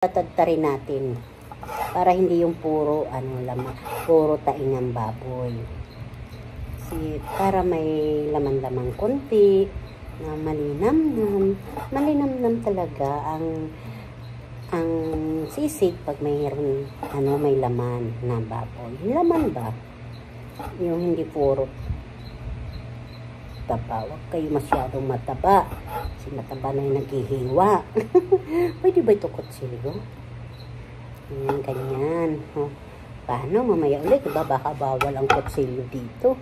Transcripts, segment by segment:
Tatagtarin natin para hindi yung puro laman, puro taingang baboy. Kasi para may laman-laman konti na malinamnam talaga ang sisig pag mayroon may laman na baboy. Laman ba? Yung hindi puro taba. Huwag kayo masyadong mataba. Kasi mataba na yung naghihiwa. Pwede ba ito kutsilyo? Ayan, ganyan. Oh, paano? Mamaya ulit. Diba? Baka bawal ang kutsilyo dito.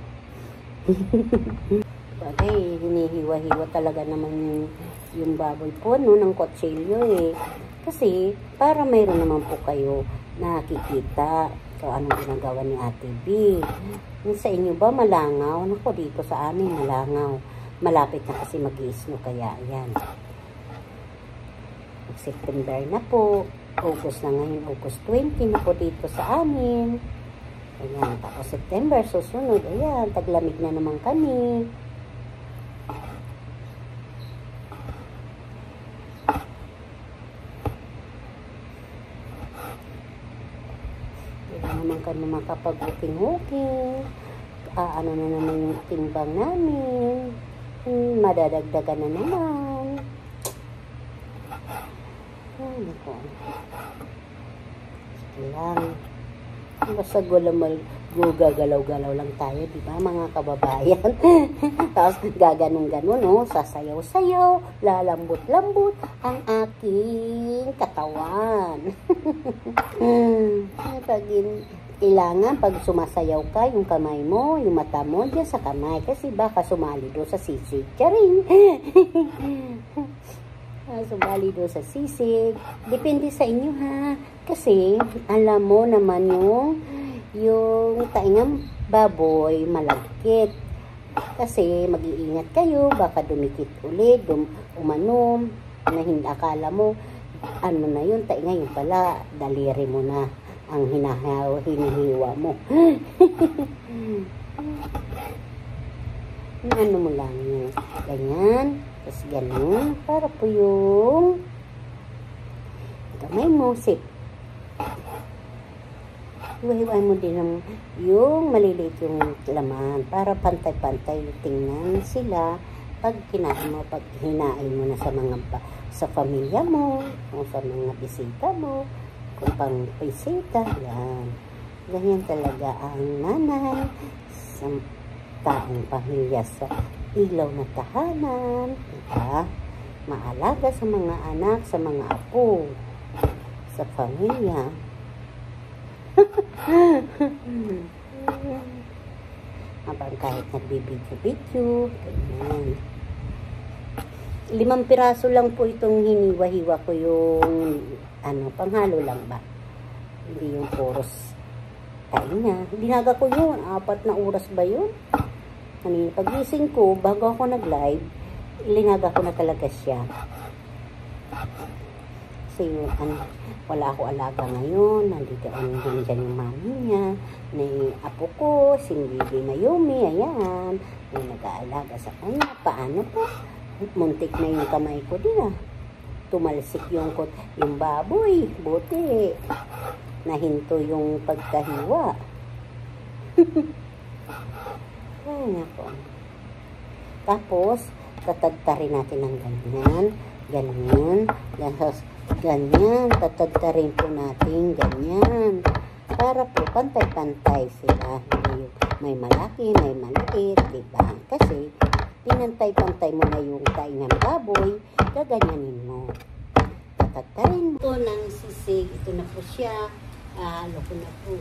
Bagay, hinihiwa-hiwa talaga naman yung baboy po ng kutsilyo eh. Kasi, para mayroon naman po kayo nakikita kung anong ginagawa ni Ate B. Sa inyo ba malangaw? Naku, dito sa amin malangaw. Malapit na kasi mag-i-snow kaya yan. September na po. August na ngayon. August 20 na po dito sa amin. Ayan. Tapos September susunod. Ayan. Taglamig na naman kami. Hindi naman kami makapag-uking-uking. Ano na naman yung timbang namin. Madadagdagan na naman. Ay, nako. Sige lang. Basta gagalaw-galaw lang tayo, di ba mga kababayan? Tapos gaganong-ganon, no? Sasayaw-sayaw, lalambot-lambot ang aking katawan. Kailangan pag sumasayaw ka, yung kamay mo, yung mata mo, dyan sa kamay. Kasi baka sumali doon sa sisig. Charing! Sumali doon sa sisig. Depende sa inyo ha. Kasi, alam mo naman yung taingang baboy malagkit. Kasi, mag-iingat kayo. Baka dumikit ulit, umanom, na hindi akala mo, ano na yun, tainga yun pala, daliri mo na ang hinihiwa mo. Ano mo lang yun. Ganyan. Tapos ganyan. Para po yung kamay mo. Sip. Hiwa-hiwain mo din yung maliliit yung laman. Para pantay-pantay tingnan sila. Pag kinain mo, pag hinain mo na sa pamilya mo, o sa mga bisita mo, kung pang bisita, yan. Ganyan talaga ang nanay sa taong pamilya sa ilaw na tahanan. Diba? Maalaga sa mga anak, sa mga apo, sa pamilya. Habang kahit nagbibidyo-bidyo, ganyan. 5 piraso lang po itong hiniwa-hiwa ko yung panghalo lang ba? Hindi yung puros tainga. Dinaga ko yun. 4 na oras ba yun? Kanina pagising ko, bago ako nag-live, ilinaga ko na talaga siya. Kasi wala ako alaga ngayon. Nandito dyan yung mami niya. May apo ko, si Bibi Mayumi, ayan. May nag-aalaga sa kanya. Paano po? Muntik na yung kamay ko din tumalsik yung baboy. Buti. Nahinto yung pagkahiwa. Ay, nako. Tapos, tatagtarin natin ng ganyan. Ganyan. Ganyan. Tatagtarin po natin ganyan. Para po pantay-pantay sila. May malaki, may maliit. Diba? Kasi, pinantay-pantay mo na yung taingang baboy, gaganyanin mo. Tatagtarin mo. Ito ng sisig. Ito na po siya. Alo ko na po.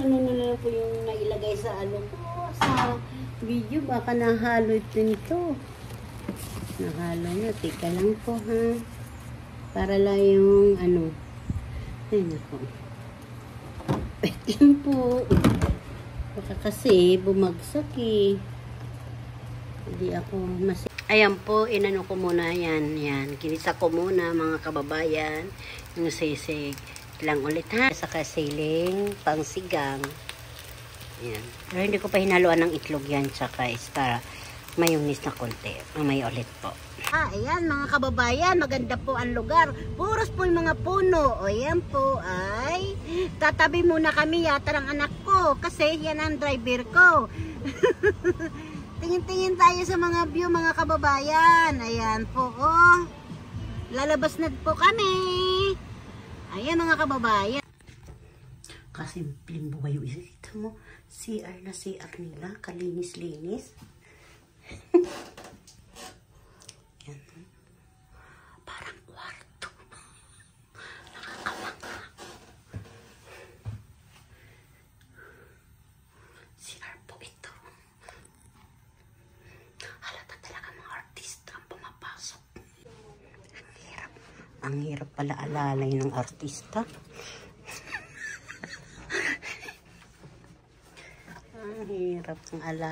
Ano po yung nailagay sa ko. Sa video. Baka nahalo ito nito. Nahalo na. Tika lang po ha. Para lang yung Ay nako. Wait lang po. Baka kasi bumagsak eh. Hindi ako Ayan po, inano ko muna yan. Kinisa ko muna mga kababayan. Yung sisig. Lang ulit ha. Saka siling, pangsigang. Ayan. Pero hindi ko pa hinaluan ng itlog yan. Tsaka para mayonnaise na konti. Mamaya ulit po. Ayan mga kababayan, maganda po ang lugar. Puros po yung mga puno. O yan po ay tatabi muna kami yata ng anak ko kasi yan ang driver ko. Tingin-tingin tayo sa mga view mga kababayan. Ayan po oh. Lalabas na po kami. Ayan mga kababayan. Kasi buhay yung isa mo. CR na CR nila. Kalinis-linis. Yan. Parang kwarto. Nakakamanga. CR po ito. Halata talaga mga artista ang pumapasok. Ang hirap. Ang hirap pala alalay ng artista. Ang hirap ng alalay.